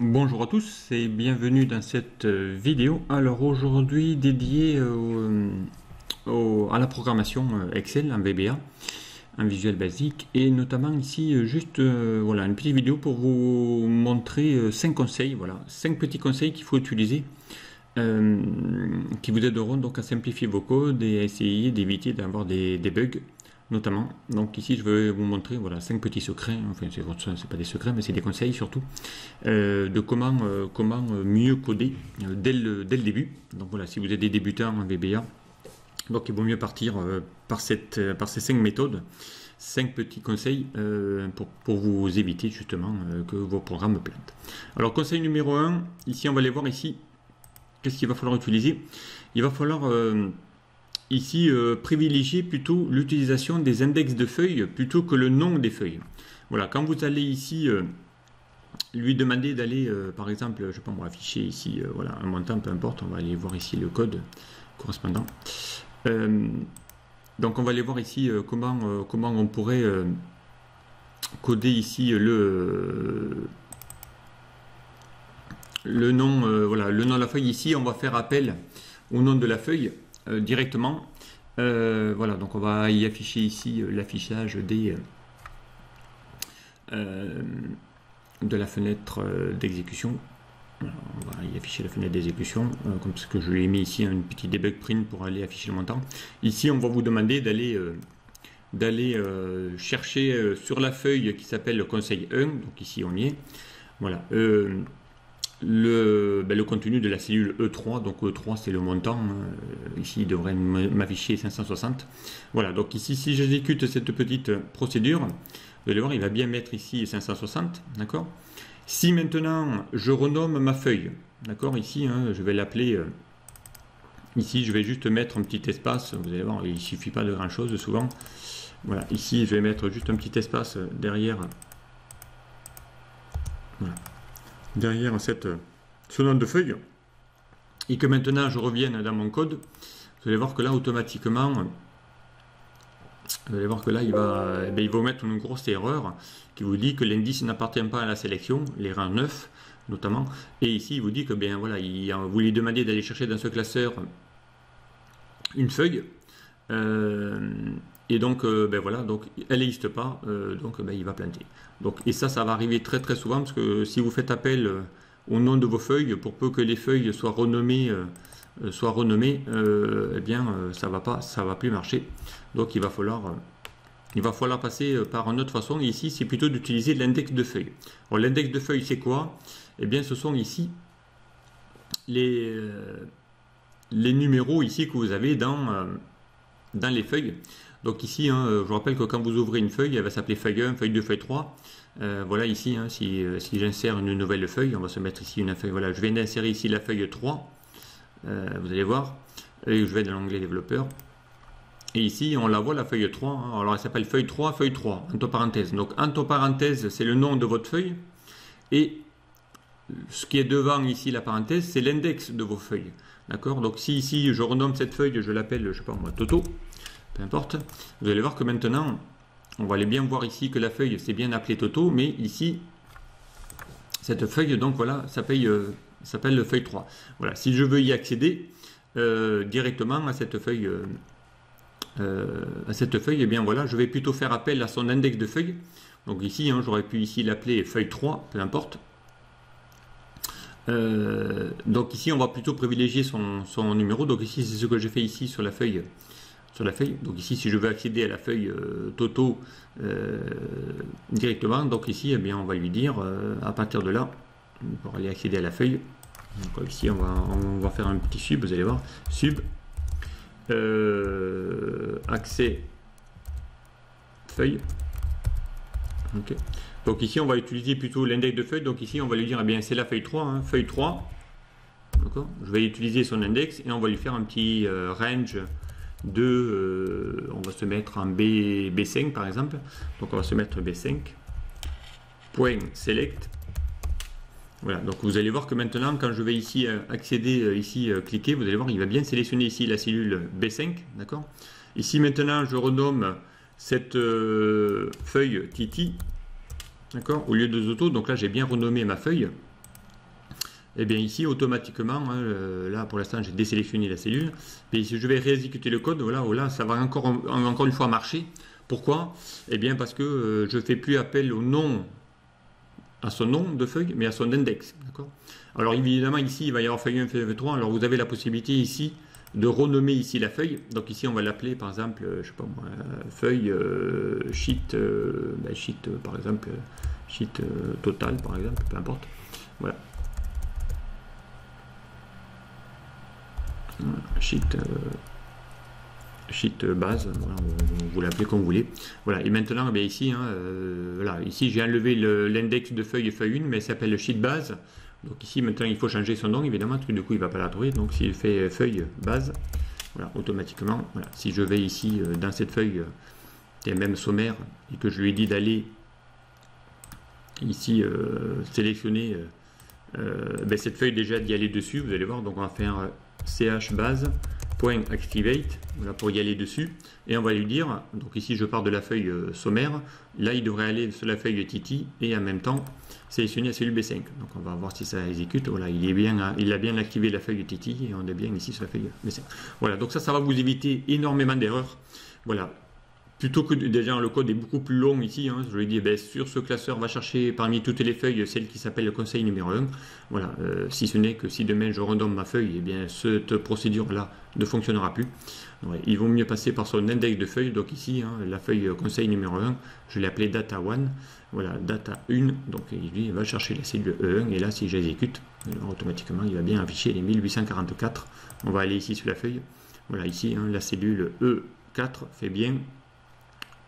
Bonjour à tous et bienvenue dans cette vidéo. Alors aujourd'hui dédiée à la programmation Excel en VBA, en visuel basique, et notamment ici juste voilà, une petite vidéo pour vous montrer 5 conseils, voilà, 5 petits conseils qu'il faut utiliser qui vous aideront donc à simplifier vos codes et à essayer d'éviter d'avoir des bugs notamment. Donc ici je vais vous montrer voilà 5 petits secrets, enfin c'est pas des secrets mais c'est des conseils surtout de comment mieux coder dès le début. Donc voilà, si vous êtes des débutants en VBA, donc il vaut mieux partir par ces 5 méthodes, 5 petits conseils pour vous éviter justement que vos programmes plantent. Alors conseil numéro 1, ici on va aller voir ici qu'est-ce qu'il va falloir utiliser. Il va falloir ici privilégier plutôt l'utilisation des index de feuilles plutôt que le nom des feuilles. Voilà, quand vous allez ici lui demander d'aller par exemple, je peux afficher ici voilà un montant, peu importe, on va aller voir ici le code correspondant. Donc on va aller voir ici comment on pourrait coder ici le nom, voilà, le nom de la feuille. Ici on va faire appel au nom de la feuille directement. Voilà, donc on va y afficher ici l'affichage de la fenêtre d'exécution. Voilà, on va y afficher la fenêtre d'exécution, comme ce que je lui ai mis ici un petit debug print pour aller afficher le montant. Ici on va vous demander d'aller chercher sur la feuille qui s'appelle le conseil 1, donc ici on y est, voilà, le contenu de la cellule E3, donc E3 c'est le montant, ici il devrait m'afficher 560. Voilà, donc ici si j'exécute cette petite procédure, vous allez voir il va bien mettre ici 560, d'accord. Si maintenant je renomme ma feuille, d'accord, ici je vais l'appeler, ici je vais juste mettre un petit espace, vous allez voir il ne suffit pas de grand chose souvent, voilà, ici je vais mettre juste un petit espace derrière, voilà, derrière ce nom de feuille, et que maintenant je revienne dans mon code, vous allez voir que là automatiquement, vous allez voir que là il va vous mettre une grosse erreur qui vous dit que l'indice n'appartient pas à la sélection, l'erreur 9 notamment, et ici il vous dit que bien voilà, vous lui demandez d'aller chercher dans ce classeur une feuille, et donc voilà, donc elle n'existe pas, donc il va planter. Donc, et ça va arriver très très souvent, parce que si vous faites appel au nom de vos feuilles, pour peu que les feuilles soient renommées, eh bien ça va plus marcher. Donc il va falloir passer par une autre façon. Et ici c'est plutôt d'utiliser l'index de feuilles. Alors l'index de feuilles c'est quoi? Eh bien ce sont ici les numéros ici que vous avez dans les feuilles. Donc ici, je vous rappelle que quand vous ouvrez une feuille, elle va s'appeler feuille 1, feuille 2, feuille 3. Voilà ici, si j'insère une nouvelle feuille, on va se mettre ici une feuille. Voilà, je viens d'insérer ici la feuille 3. Vous allez voir, et je vais dans l'onglet développeur. Et ici, on la voit la feuille 3. Alors elle s'appelle feuille 3, entre parenthèses. Donc entre parenthèses, c'est le nom de votre feuille. Et ce qui est devant ici la parenthèse, c'est l'index de vos feuilles. D'accord? Donc si ici je renomme cette feuille, je l'appelle, je sais pas moi, Toto, peu importe, vous allez voir que maintenant, on va aller bien voir ici que la feuille c'est bien appelé Toto, mais ici, cette feuille, donc voilà, s'appelle feuille 3. Voilà, si je veux y accéder directement à cette feuille, eh bien voilà, je vais plutôt faire appel à son index de feuille. Donc ici, j'aurais pu ici l'appeler feuille 3, peu importe. Donc ici on va plutôt privilégier son numéro. Donc ici c'est ce que j'ai fait ici sur la feuille. Donc ici si je veux accéder à la feuille Toto directement, donc ici eh bien on va lui dire à partir de là pour aller accéder à la feuille. Donc ici on va faire un petit sub, vous allez voir, sub accès feuille. Ok. Donc ici on va utiliser plutôt l'index de feuille, donc ici on va lui dire eh bien c'est la feuille 3, feuille 3, d'accord. Je vais utiliser son index et on va lui faire un petit range de, on va se mettre en B5 par exemple, donc on va se mettre B5, point select. Voilà, donc vous allez voir que maintenant quand je vais ici accéder, cliquer, vous allez voir il va bien sélectionner ici la cellule B5, d'accord. Ici maintenant je renomme cette feuille Titi, d'accord, au lieu de Zoto. Donc là j'ai bien renommé ma feuille, et bien ici automatiquement, hein, là pour l'instant j'ai désélectionné la cellule, mais si je vais réexécuter le code, voilà, ça va encore une fois marcher. Pourquoi? Eh bien parce que je ne fais plus appel au nom, à son nom de feuille, mais à son index. Alors évidemment ici il va y avoir feuille 1, feuille 3, alors vous avez la possibilité ici de renommer ici la feuille. Donc ici on va l'appeler par exemple, je sais pas moi, feuille sheet, sheet par exemple, sheet total par exemple, peu importe. Voilà. Sheet base, voilà, vous l'appelez comme vous voulez. Voilà, et maintenant, bien ici, hein, voilà, ici j'ai enlevé l'index de feuille 1, mais elle s'appelle sheet base. Donc ici, maintenant, il faut changer son nom, évidemment, parce que du coup, il ne va pas la trouver. Donc s'il fait feuille base, voilà, automatiquement, voilà, si je vais ici dans cette feuille, qui est même sommaire, et que je lui ai dit d'aller ici sélectionner cette feuille déjà d'y aller dessus, vous allez voir, donc on va faire ch base .activate, voilà, pour y aller dessus, et on va lui dire, donc ici je pars de la feuille sommaire, là il devrait aller sur la feuille Titi et en même temps sélectionner la cellule B5. Donc on va voir si ça exécute. Voilà, il a bien activé la feuille Titi et on est bien ici sur la feuille B5. Voilà, donc ça va vous éviter énormément d'erreurs. Voilà. Plutôt que déjà le code est beaucoup plus long ici, hein, je lui ai dit sur ce classeur va chercher parmi toutes les feuilles celle qui s'appelle le conseil numéro 1. Voilà, si ce n'est que si demain je renomme ma feuille, et bien cette procédure là ne fonctionnera plus. Ouais, il vaut mieux passer par son index de feuille. Donc ici, hein, la feuille conseil numéro 1, je l'ai appelée data 1. Voilà, data 1, donc il va chercher la cellule E1 et là si j'exécute, automatiquement il va bien afficher les 1844. On va aller ici sur la feuille. Voilà, ici hein, la cellule E4 fait bien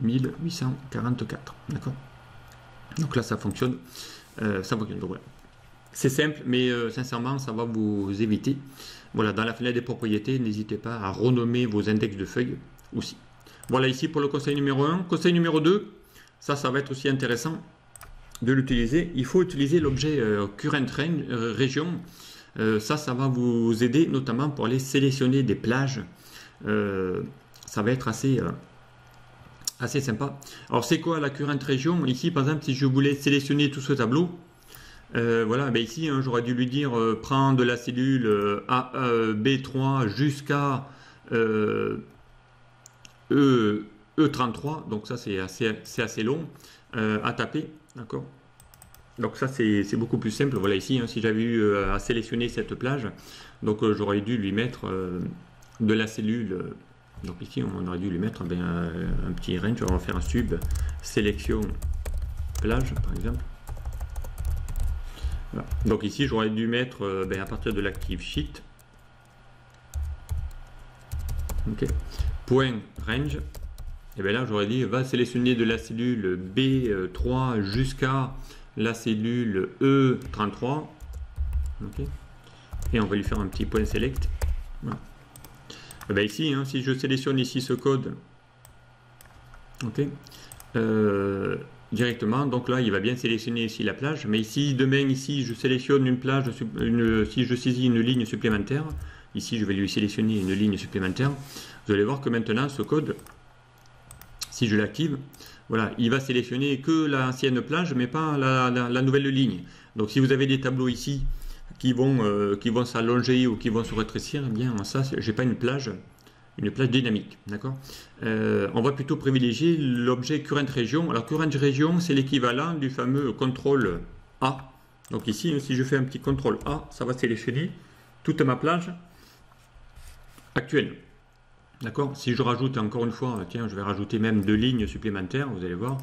1844, d'accord. Donc là ça fonctionne, donc voilà. C'est simple, mais sincèrement ça va vous éviter. Voilà, dans la fenêtre des propriétés, n'hésitez pas à renommer vos index de feuilles aussi. Voilà ici pour le conseil numéro 1. Conseil numéro 2, ça va être aussi intéressant de l'utiliser. Il faut utiliser l'objet current region. Ça va vous aider notamment pour aller sélectionner des plages. Ça va être assez sympa. Alors c'est quoi la current region? Ici par exemple si je voulais sélectionner tout ce tableau, voilà, ici hein, j'aurais dû lui dire prendre de la cellule B3 jusqu'à E33, donc ça c'est assez long à taper, d'accord. Donc ça c'est beaucoup plus simple. Voilà ici hein, si j'avais eu à sélectionner cette plage, donc j'aurais dû lui mettre de la cellule. Donc ici, on aurait dû lui mettre un petit range. On va faire un sub sélection plage, par exemple. Voilà. Donc ici, j'aurais dû mettre à partir de l'active sheet. Ok. Point range. Et bien là, j'aurais dit va sélectionner de la cellule B3 jusqu'à la cellule E33. Ok. Et on va lui faire un petit point select. Voilà. Ici, hein, si je sélectionne ici ce code, ok, directement, donc là il va bien sélectionner ici la plage, mais ici demain ici je sélectionne une plage, si je saisis une ligne supplémentaire, ici je vais lui sélectionner une ligne supplémentaire, vous allez voir que maintenant ce code, si je l'active, voilà, il va sélectionner que l'ancienne plage mais pas la nouvelle ligne. Donc si vous avez des tableaux ici qui vont s'allonger ou qui vont se rétrécir, eh bien ça, j'ai pas une plage dynamique, d'accord. On va plutôt privilégier l'objet current region. Alors current region, c'est l'équivalent du fameux contrôle A. Donc ici, si je fais un petit contrôle A, ça va sélectionner toute ma plage actuelle, d'accord. Si je rajoute encore une fois, tiens, je vais rajouter même 2 lignes supplémentaires, vous allez voir.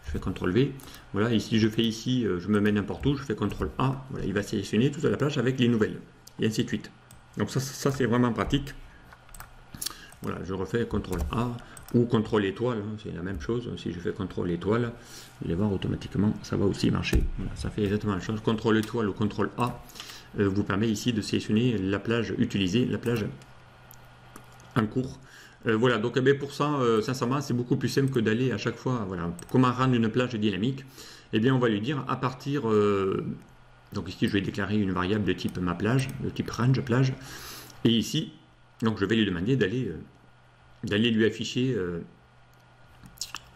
Je fais CTRL V, voilà, ici je fais ici, je me mets n'importe où, je fais CTRL A, voilà, il va sélectionner toute la plage avec les nouvelles, et ainsi de suite. Donc ça c'est vraiment pratique. Voilà, je refais CTRL A ou CTRL étoile, hein, c'est la même chose. Si je fais CTRL étoile, vous allez voir automatiquement, ça va aussi marcher. Voilà, ça fait exactement la chose. CTRL étoile ou CTRL A vous permet ici de sélectionner la plage utilisée, la plage en cours. Voilà, donc pour ça, sincèrement, c'est beaucoup plus simple que d'aller à chaque fois, voilà, comment rendre une plage dynamique. Eh bien, on va lui dire à partir, donc ici, je vais déclarer une variable de type ma plage, de type range plage, et ici, donc je vais lui demander d'aller lui afficher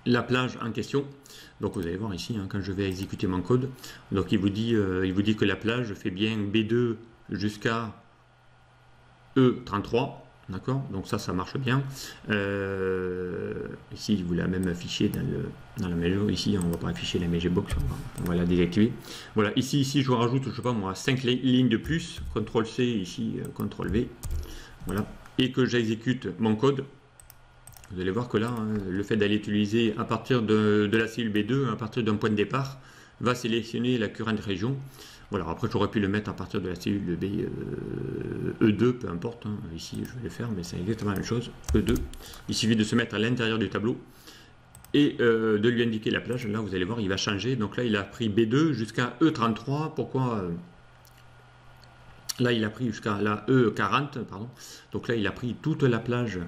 la plage en question. Donc vous allez voir ici, hein, quand je vais exécuter mon code, donc il vous dit que la plage fait bien B2 jusqu'à E33. D'accord, donc ça marche bien. Ici, il voulait même afficher dans la maison. Ici, on ne va pas afficher la MGBox, on va la désactiver. Voilà, ici, je rajoute, je sais pas moi, 5 lignes de plus. CTRL-C, ici, CTRL-V. Voilà, et que j'exécute mon code. Vous allez voir que là, hein, le fait d'aller utiliser à partir de la cellule B2, à partir d'un point de départ, va sélectionner la current région. Voilà, après j'aurais pu le mettre à partir de la cellule B, E2, peu importe, hein. Ici je vais le faire, mais c'est exactement la même chose, E2. Il suffit de se mettre à l'intérieur du tableau et de lui indiquer la plage. Là vous allez voir, il va changer, donc là il a pris B2 jusqu'à E33, pourquoi là il a pris jusqu'à la E40, pardon, donc là il a pris toute la plage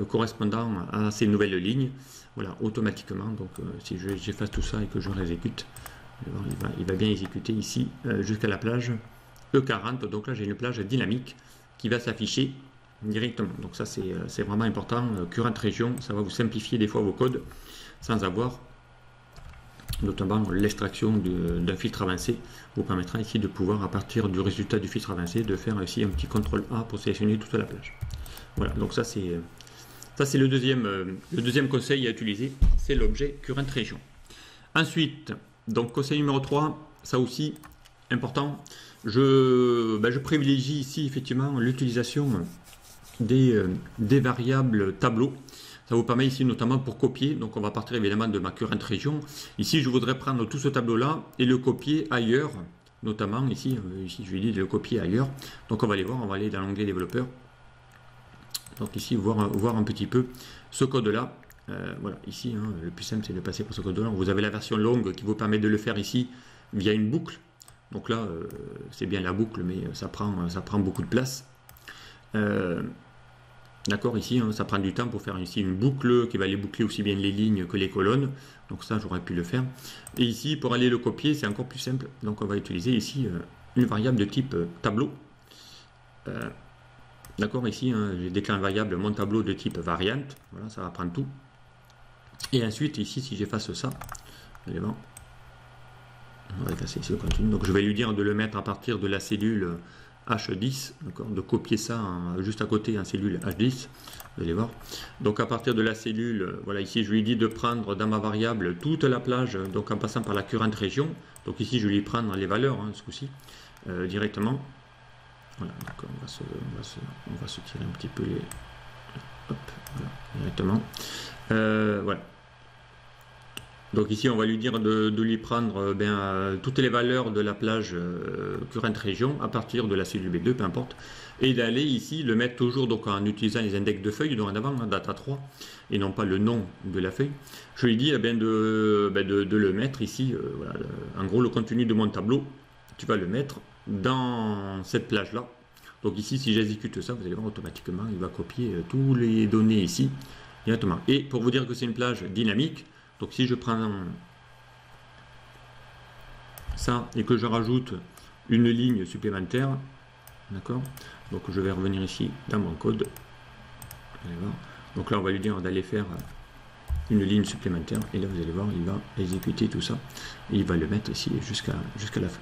correspondant à ces nouvelles lignes, voilà, automatiquement. Donc si j'efface tout ça et que je réexécute, il va bien exécuter ici jusqu'à la plage E40. Donc là j'ai une plage dynamique qui va s'afficher directement. Donc ça c'est vraiment important. Current région, ça va vous simplifier des fois vos codes sans avoir notamment l'extraction d'un filtre avancé, vous permettra ici de pouvoir, à partir du résultat du filtre avancé, de faire ici un petit CTRL A pour sélectionner toute la plage. Voilà, donc ça c'est le deuxième conseil à utiliser, c'est l'objet current région. Ensuite, donc conseil numéro 3, ça aussi important, je privilégie ici effectivement l'utilisation des variables tableaux. Ça vous permet ici notamment pour copier, donc on va partir évidemment de ma current région. Ici je voudrais prendre tout ce tableau là et le copier ailleurs, notamment ici je lui dis de le copier ailleurs. Donc on va aller voir, on va aller dans l'onglet développeur. Donc ici voir un petit peu ce code là. Voilà, ici, hein, le plus simple c'est de passer par ce code là. Vous avez la version longue qui vous permet de le faire ici via une boucle. Donc là, c'est bien la boucle, mais ça prend beaucoup de place. D'accord, ici, hein, ça prend du temps pour faire ici une boucle qui va aller boucler aussi bien les lignes que les colonnes. Donc ça, j'aurais pu le faire. Et ici, pour aller le copier, c'est encore plus simple. Donc on va utiliser ici une variable de type tableau. D'accord, ici, hein, j'ai déclaré une variable mon tableau de type variante. Voilà, ça va prendre tout. Et ensuite, ici, si j'efface ça, vous allez voir, on va effacer ici le contenu. Donc, je vais lui dire de le mettre à partir de la cellule H10, de copier ça juste à côté en cellule H10. Vous allez voir. Donc, à partir de la cellule, voilà, ici, je lui dis de prendre dans ma variable toute la plage, donc en passant par la current région. Donc, ici, je vais lui prendre les valeurs, hein, ce coup-ci, directement. Voilà, donc on va se tirer un petit peu les. Hop, voilà, directement. Voilà. Donc ici on va lui dire de lui prendre toutes les valeurs de la plage current région à partir de la cellule B2, peu importe, et d'aller ici le mettre toujours donc en utilisant les index de feuilles dorénavant, hein, data 3, et non pas le nom de la feuille. Je lui dis de le mettre ici, voilà, en gros le contenu de mon tableau, tu vas le mettre dans cette plage là. Donc ici si j'exécute ça, vous allez voir automatiquement il va copier tous les données ici directement. Et pour vous dire que c'est une plage dynamique, donc si je prends ça et que je rajoute une ligne supplémentaire, d'accord, donc je vais revenir ici dans mon code. Donc là on va lui dire d'aller faire une ligne supplémentaire et là vous allez voir il va exécuter tout ça et il va le mettre ici jusqu'à la fin.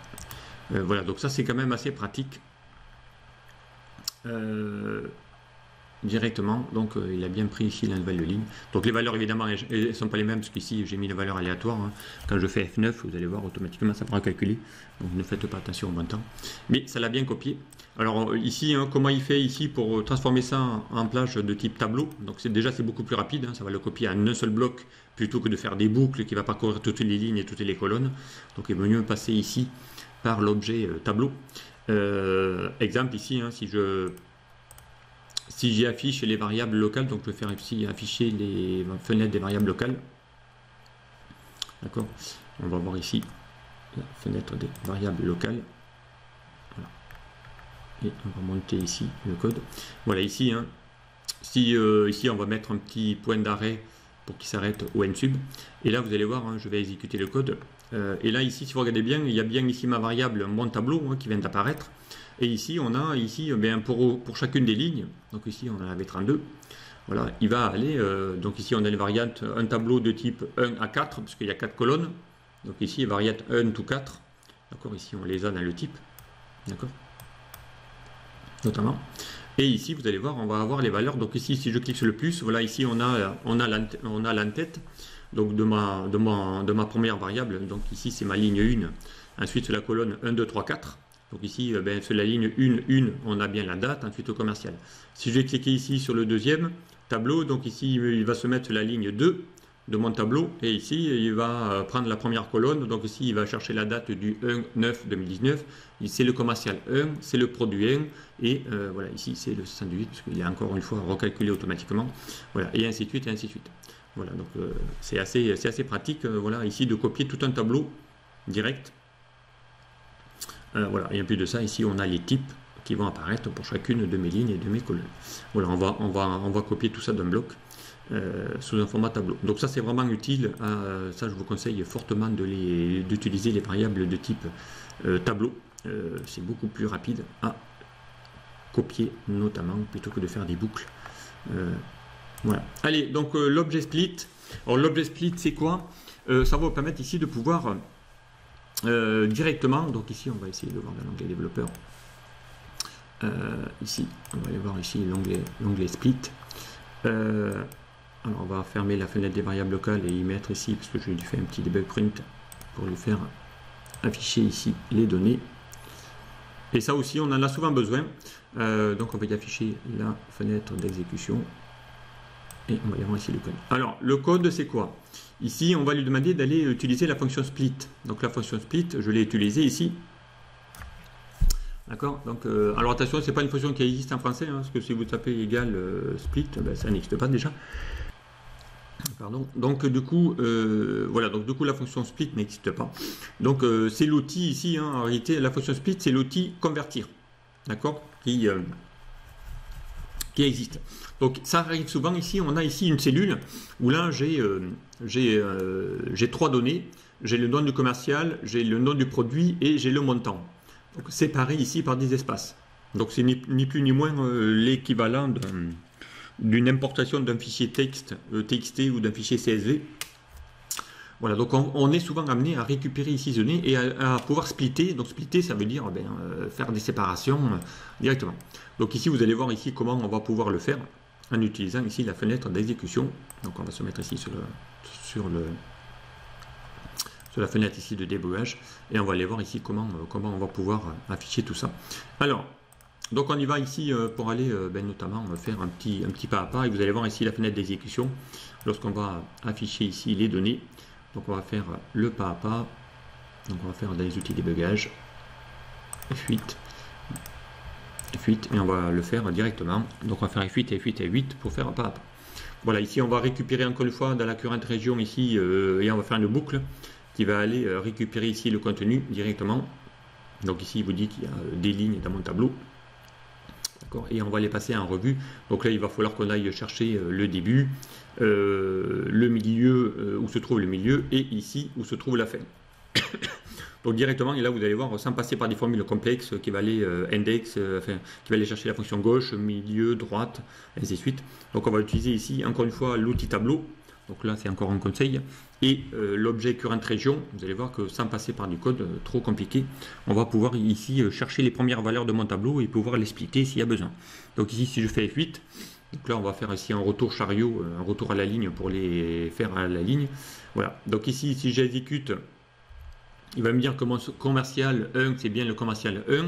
Voilà, donc ça c'est quand même assez pratique. Directement, donc il a bien pris ici la nouvelle ligne. Donc les valeurs évidemment elles ne sont pas les mêmes parce qu'ici j'ai mis les valeurs aléatoires, hein. Quand je fais F9 vous allez voir automatiquement ça pourra calculer, donc ne faites pas attention au bon temps, mais ça l'a bien copié. Alors ici hein, comment il fait ici pour transformer ça en plage de type tableau, donc c'est beaucoup plus rapide, hein, ça va le copier en un seul bloc plutôt que de faire des boucles qui va parcourir toutes les lignes et toutes les colonnes. Donc il vaut mieux passer ici par l'objet tableau. Exemple ici, hein, si j'affiche les variables locales, donc je vais faire ici afficher les fenêtres des variables locales. D'accord, on va voir ici la fenêtre des variables locales. Voilà. Et on va monter ici le code. Voilà, ici, hein, ici on va mettre un petit point d'arrêt pour qu'il s'arrête au n-sub. Et là, vous allez voir, hein, je vais exécuter le code. Et là, ici, si vous regardez bien, il y a bien ici ma variable, mon tableau, hein, qui vient d'apparaître. Et ici, on a ici, pour chacune des lignes, donc ici, on en avait 32. voilà, il va aller, donc ici on a les variantes, un tableau de type 1 à 4, parce qu'il y a 4 colonnes. Donc ici, variante 1 to 4. D'accord, ici on les a dans le type. D'accord, notamment. Et ici, vous allez voir, on va avoir les valeurs. Donc ici, si je clique sur le plus, voilà, ici on a l'entête. Donc de ma première variable. Donc ici, c'est ma ligne 1. Ensuite, c'est la colonne 1, 2, 3, 4. Donc ici, sur la ligne 1, on a bien la date, ensuite au commercial. Si je vais cliquer ici sur le deuxième tableau, donc ici, il va se mettre la ligne 2 de mon tableau, et ici, il va prendre la première colonne. Donc ici, il va chercher la date du 1/9/2019. C'est le commercial 1, c'est le produit 1, et voilà, ici, c'est le 68, parce qu'il est encore une fois recalculé automatiquement. Voilà, et ainsi de suite, et ainsi de suite. Voilà, donc c'est assez pratique, voilà, ici, de copier tout un tableau direct. Voilà, et en plus de ça, ici on a les types qui vont apparaître pour chacune de mes lignes et de mes colonnes. Voilà, on va copier tout ça d'un bloc sous un format tableau. Donc ça c'est vraiment utile, ça je vous conseille fortement d'utiliser les variables de type tableau. C'est beaucoup plus rapide à copier notamment plutôt que de faire des boucles. Voilà. Allez, donc l'objet split. Alors l'objet split c'est quoi? Ça va vous permettre ici de pouvoir directement, donc ici on va essayer de voir dans l'onglet développeur, ici on va aller voir ici l'onglet split. Alors on va fermer la fenêtre des variables locales et y mettre ici, parce que je lui fais un petit debug print pour lui faire afficher ici les données, et ça aussi on en a souvent besoin. Donc on va y afficher la fenêtre d'exécution et on va y avoir ici le code. Alors le code c'est quoi? Ici, on va lui demander d'aller utiliser la fonction split. Donc la fonction split, je l'ai utilisée ici. D'accord. Donc, alors attention, c'est pas une fonction qui existe en français, hein, parce que si vous tapez égal split, ben, ça n'existe pas déjà. Pardon. Donc du coup, voilà. Donc du coup, la fonction split n'existe pas. Donc c'est l'outil ici. Hein, en réalité, la fonction split, c'est l'outil convertir. D'accord. Qui existe. Donc ça arrive souvent ici, on a ici une cellule où là j'ai 3 données, j'ai le nom du commercial, j'ai le nom du produit et j'ai le montant. Donc séparé ici par des espaces. Donc c'est ni plus ni moins l'équivalent d'une importation d'un fichier texte, TXT ou d'un fichier CSV. Voilà, donc on est souvent amené à récupérer ici ces données et à pouvoir splitter. Donc splitter, ça veut dire faire des séparations directement. Donc ici, vous allez voir ici comment on va pouvoir le faire en utilisant ici la fenêtre d'exécution. Donc on va se mettre ici sur la fenêtre ici de débogage et on va aller voir ici comment on va pouvoir afficher tout ça. Alors, donc on y va ici pour aller notamment faire un petit pas à pas, et vous allez voir ici la fenêtre d'exécution lorsqu'on va afficher ici les données. Donc on va faire le pas à pas. Donc on va faire des outils débogage, F8, et on va le faire directement. Donc on va faire F8 et F8 et F8 pour faire un pas à pas. Voilà, ici on va récupérer encore une fois dans la current région ici, et on va faire une boucle qui va aller récupérer ici le contenu directement. Donc ici il vous dit qu'il y a des lignes dans mon tableau. Et on va les passer en revue. Donc là il va falloir qu'on aille chercher le début, le milieu, où se trouve le milieu, et ici où se trouve la fin. Donc directement, et là vous allez voir, sans passer par des formules complexes, qui va aller index, qui va aller chercher la fonction gauche, milieu, droite, ainsi de suite. Donc on va utiliser ici encore une fois l'outil tableau. Donc là c'est encore un conseil, et l'objet current région. Vous allez voir que sans passer par du code trop compliqué, on va pouvoir ici chercher les premières valeurs de mon tableau et pouvoir les splitter s'il y a besoin. Donc ici si je fais F8, donc là on va faire ici un retour chariot, un retour à la ligne pour les faire à la ligne. Voilà, donc ici si j'exécute, il va me dire que mon commercial 1 c'est bien le commercial 1.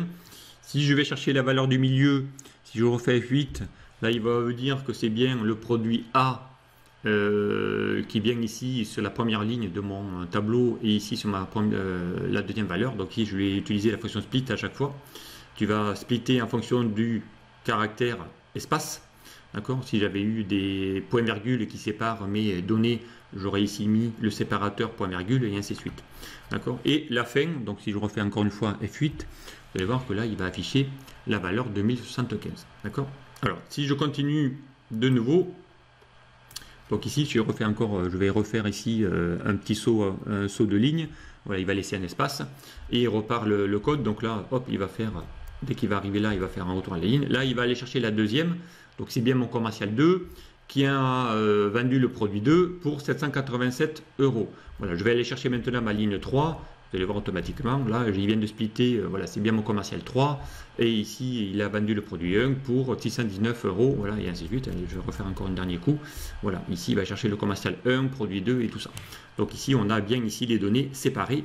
Si je vais chercher la valeur du milieu, si je refais F8, là il va me dire que c'est bien le produit A, qui vient ici sur la première ligne de mon tableau et ici sur la deuxième valeur. Donc ici je vais utiliser la fonction split à chaque fois. Tu vas splitter en fonction du caractère espace. D'accord. Si j'avais eu des points virgules qui séparent mes données, j'aurais ici mis le séparateur point virgule et ainsi de suite. D'accord. Et la fin, donc si je refais encore une fois F8, vous allez voir que là il va afficher la valeur 2075. D'accord. Alors si je continue de nouveau, donc ici, je vais refaire ici un petit saut de ligne. Voilà, il va laisser un espace et il repart le code. Donc là, hop, il va faire, dès qu'il va arriver là, il va faire un retour à la ligne. Là, il va aller chercher la deuxième. Donc c'est bien mon commercial 2. qui a vendu le produit 2 pour 787 €. Voilà, je vais aller chercher maintenant ma ligne 3. Vous allez voir automatiquement, là, il vient de splitter, voilà, c'est bien mon commercial 3. Et ici, il a vendu le produit 1 pour 619 €, voilà, et ainsi de suite. Allez, je vais refaire encore un dernier coup. Voilà, ici, il va chercher le commercial 1, produit 2 et tout ça. Donc ici, on a bien ici les données séparées,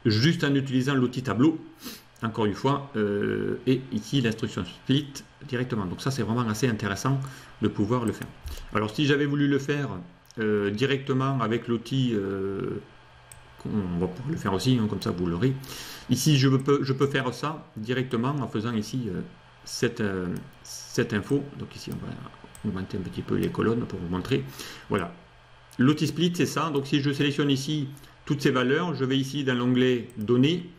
juste en utilisant l'outil tableau, encore une fois, et ici, l'instruction split directement. Donc ça, c'est vraiment assez intéressant de pouvoir le faire. Alors, si j'avais voulu le faire directement avec l'outil... on va pouvoir le faire aussi, hein, comme ça vous l'aurez. Ici, je peux faire ça directement en faisant ici cette info. Donc ici, on va augmenter un petit peu les colonnes pour vous montrer. Voilà. L'outil split, c'est ça. Donc si je sélectionne ici toutes ces valeurs, je vais ici dans l'onglet données.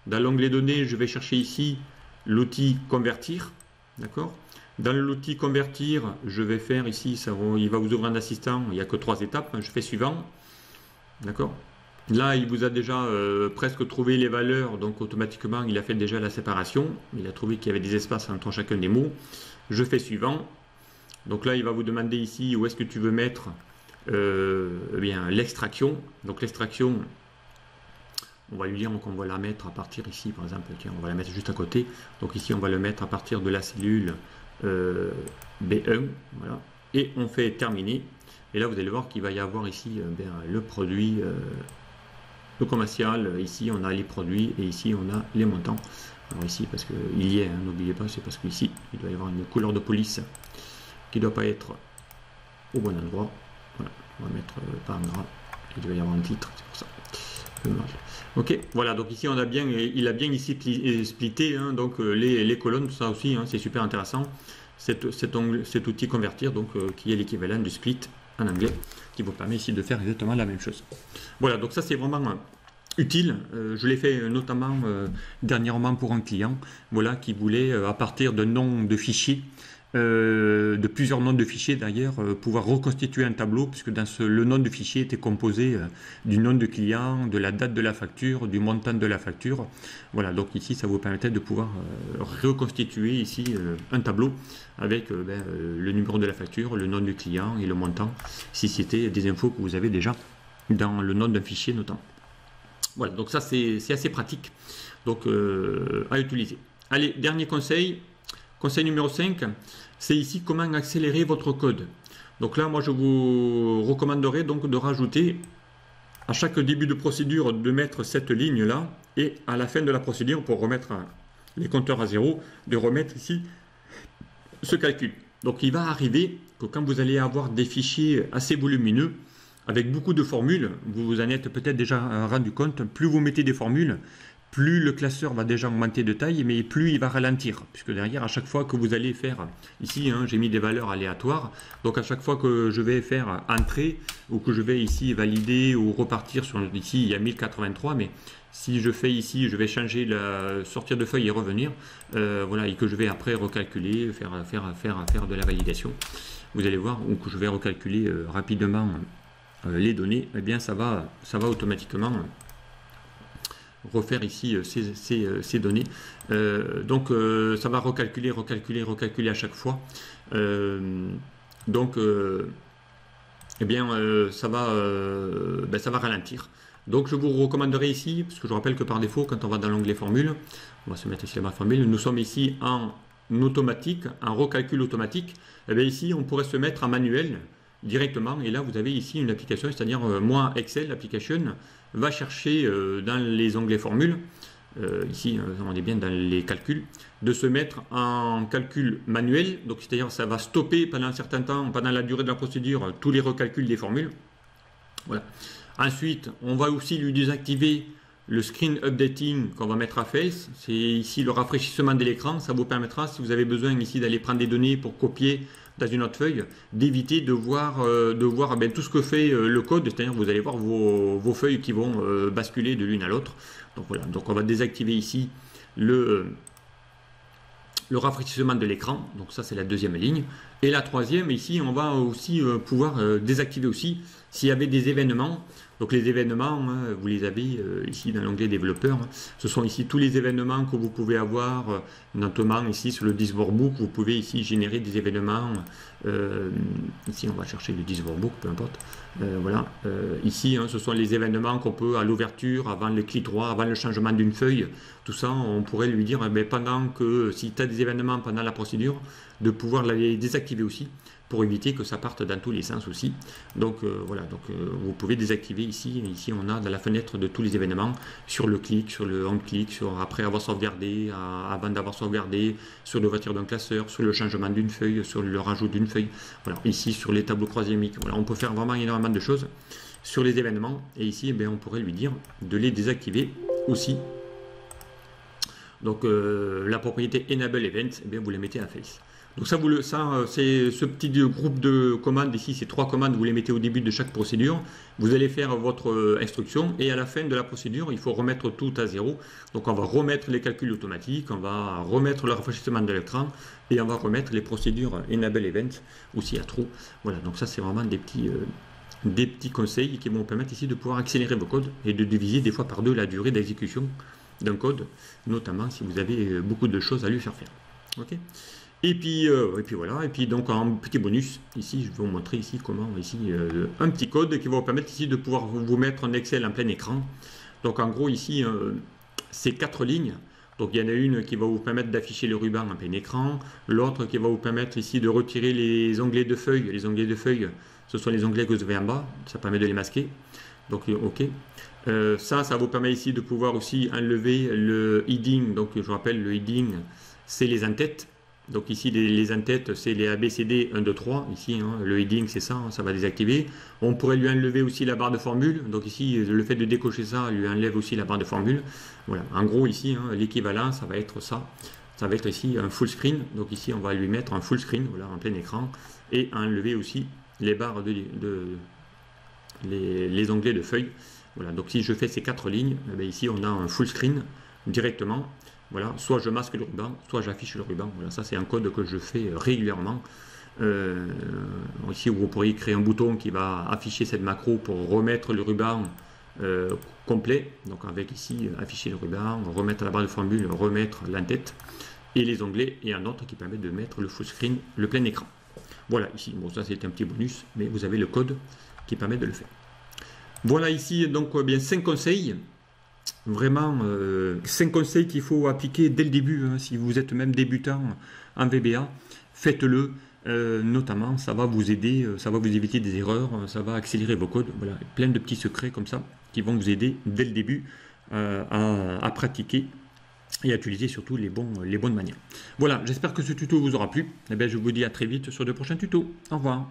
Dans l'onglet données, je vais chercher ici l'outil convertir. D'accord. Dans l'outil convertir, je vais faire ici, il va vous ouvrir un assistant. Il n'y a que 3 étapes. Je fais suivant. D'accord. Là, il vous a déjà presque trouvé les valeurs, donc automatiquement, il a fait déjà la séparation. Il a trouvé qu'il y avait des espaces entre chacun des mots. Je fais suivant. Donc là, il va vous demander ici où est-ce que tu veux mettre l'extraction. Donc l'extraction, on va lui dire qu'on va la mettre à partir ici, par exemple. Tiens, on va la mettre juste à côté. Donc ici, on va le mettre à partir de la cellule B1. Voilà. Et on fait terminer. Et là, vous allez voir qu'il va y avoir ici le produit... le commercial, ici on a les produits et ici on a les montants. Alors ici, parce qu'il y est, hein, n'oubliez pas, c'est parce qu'ici il doit y avoir une couleur de police qui ne doit pas être au bon endroit. Voilà, on va mettre pas en gras, il doit y avoir un titre, c'est pour ça. Ok, voilà, donc ici on a bien, il a bien ici splitté, hein, donc les colonnes, tout ça aussi, hein, c'est super intéressant. Cet outil convertir, donc qui est l'équivalent du split en anglais, qui vous permet ici de faire exactement la même chose. Voilà, donc ça c'est vraiment utile. Je l'ai fait notamment dernièrement pour un client, voilà, qui voulait à partir de noms de fichiers, de plusieurs noms de fichiers d'ailleurs, pouvoir reconstituer un tableau, puisque le nom de fichier était composé du nom de client, de la date de la facture, du montant de la facture. Voilà, donc ici ça vous permettait de pouvoir reconstituer ici un tableau avec le numéro de la facture, le nom du client et le montant, si c'était des infos que vous avez déjà dans le nom d'un fichier notamment. Voilà, donc ça c'est assez pratique, donc à utiliser. Allez, dernier conseil. Conseil numéro 5, c'est ici comment accélérer votre code. Donc là, moi, je vous recommanderais donc de rajouter à chaque début de procédure de mettre cette ligne-là et à la fin de la procédure pour remettre les compteurs à zéro, de remettre ici ce calcul. Donc il va arriver que quand vous allez avoir des fichiers assez volumineux, avec beaucoup de formules, vous vous en êtes peut-être déjà rendu compte, plus vous mettez des formules, plus le classeur va déjà augmenter de taille, mais plus il va ralentir, puisque derrière, à chaque fois que vous allez faire, ici, hein, j'ai mis des valeurs aléatoires, donc à chaque fois que je vais faire entrer, ou que je vais ici valider ou repartir sur, ici il y a 1083, mais si je fais ici, je vais changer, sortir de feuille et revenir, voilà, et que je vais après recalculer, faire de la validation, vous allez voir, ou que je vais recalculer rapidement les données, eh bien ça va automatiquement refaire ici ces données. Donc ça va recalculer à chaque fois. Donc eh bien ça va ralentir. Donc je vous recommanderais ici, parce que je rappelle que par défaut, quand on va dans l'onglet formule, on va se mettre ici la barre formule, nous sommes ici en automatique, en recalcul automatique. Et bien ici on pourrait se mettre en manuel directement, et là vous avez ici une application, c'est-à-dire moi Excel application va chercher dans les onglets formules, ici on est bien dans les calculs, de se mettre en calcul manuel, donc c'est-à-dire ça va stopper pendant un certain temps, pendant la durée de la procédure, tous les recalculs des formules. Voilà. Ensuite on va aussi lui désactiver le screen updating qu'on va mettre à face, c'est ici le rafraîchissement de l'écran, ça vous permettra, si vous avez besoin ici d'aller prendre des données pour copier dans une autre feuille, d'éviter de voir tout ce que fait le code, c'est-à-dire vous allez voir vos feuilles qui vont basculer de l'une à l'autre. Donc voilà, donc on va désactiver ici le rafraîchissement de l'écran, donc ça c'est la deuxième ligne. Et la troisième, ici on va aussi pouvoir désactiver aussi s'il y avait des événements Donc les événements, hein, vous les avez ici dans l'onglet développeur. Hein. Ce sont ici tous les événements que vous pouvez avoir, notamment ici sur le disk workbook, vous pouvez ici générer des événements. Ici on va chercher le disk workbook, peu importe. Voilà. Ici, hein, ce sont les événements qu'on peut à l'ouverture, avant le clic droit, avant le changement d'une feuille. Tout ça, on pourrait lui dire, pendant que, si tu as des événements pendant la procédure, de pouvoir les désactiver aussi, pour éviter que ça parte dans tous les sens aussi. Donc voilà, donc vous pouvez désactiver ici. Ici, on a dans la fenêtre de tous les événements, sur le clic, sur le on-click, sur après avoir sauvegardé, avant d'avoir sauvegardé, sur l'ouverture d'un classeur, sur le changement d'une feuille, sur le rajout d'une feuille. Voilà, ici sur les tableaux croisillamiques. Voilà, on peut faire vraiment énormément de choses sur les événements. Et ici, on pourrait lui dire de les désactiver aussi. Donc la propriété Enable Event, vous les mettez à Face. Donc ça, c'est ce petit groupe de commandes ici, ces 3 commandes, vous les mettez au début de chaque procédure. Vous allez faire votre instruction et à la fin de la procédure, il faut remettre tout à 0. Donc on va remettre les calculs automatiques, on va remettre le rafraîchissement de l'écran et on va remettre les procédures Enable Event aussi à True. Voilà, donc ça c'est vraiment des petits conseils qui vont vous permettre ici de pouvoir accélérer vos codes et de diviser des fois par 2 la durée d'exécution d'un code, notamment si vous avez beaucoup de choses à lui faire faire. Ok. Et puis voilà, et puis donc en petit bonus, ici je vais vous montrer ici comment, ici un petit code qui va vous permettre ici de pouvoir vous mettre un Excel en plein écran. Donc en gros ici, c'est 4 lignes. Donc il y en a une qui va vous permettre d'afficher le ruban en plein écran, l'autre qui va vous permettre ici de retirer les onglets de feuilles. Les onglets de feuilles, ce sont les onglets que vous avez en bas, ça permet de les masquer. Donc ok. Ça vous permet ici de pouvoir aussi enlever le heading. Donc je rappelle, le heading, c'est les en-têtes. Donc ici, les en-têtes, c'est les ABCD 1, 2, 3. Ici, hein, le heading, c'est ça, hein, ça va désactiver. On pourrait lui enlever aussi la barre de formule. Donc ici, le fait de décocher ça, lui enlève aussi la barre de formule. Voilà. En gros, ici, hein, l'équivalent, ça va être ça. Ça va être ici un full screen. Donc ici, on va lui mettre un full screen, voilà, en plein écran. Et enlever aussi les barres les onglets de feuilles. Voilà. Donc si je fais ces 4 lignes, ici, on a un full screen directement. Voilà, soit je masque le ruban, soit j'affiche le ruban. Voilà, ça c'est un code que je fais régulièrement. Ici, vous pourriez créer un bouton qui va afficher cette macro pour remettre le ruban complet. Donc avec ici, afficher le ruban, remettre la barre de formule, remettre l'en-tête et les onglets, et un autre qui permet de mettre le full screen, le plein écran. Voilà, ici, bon ça c'est un petit bonus, mais vous avez le code qui permet de le faire. Voilà ici donc 5 conseils. Vraiment 5 conseils qu'il faut appliquer dès le début, hein, si vous êtes même débutant en VBA, faites-le, notamment ça va vous aider, ça va vous éviter des erreurs, ça va accélérer vos codes, voilà, plein de petits secrets comme ça qui vont vous aider dès le début à pratiquer et à utiliser surtout les bonnes manières. Voilà, j'espère que ce tuto vous aura plu, et bien, je vous dis à très vite sur de prochains tutos, au revoir.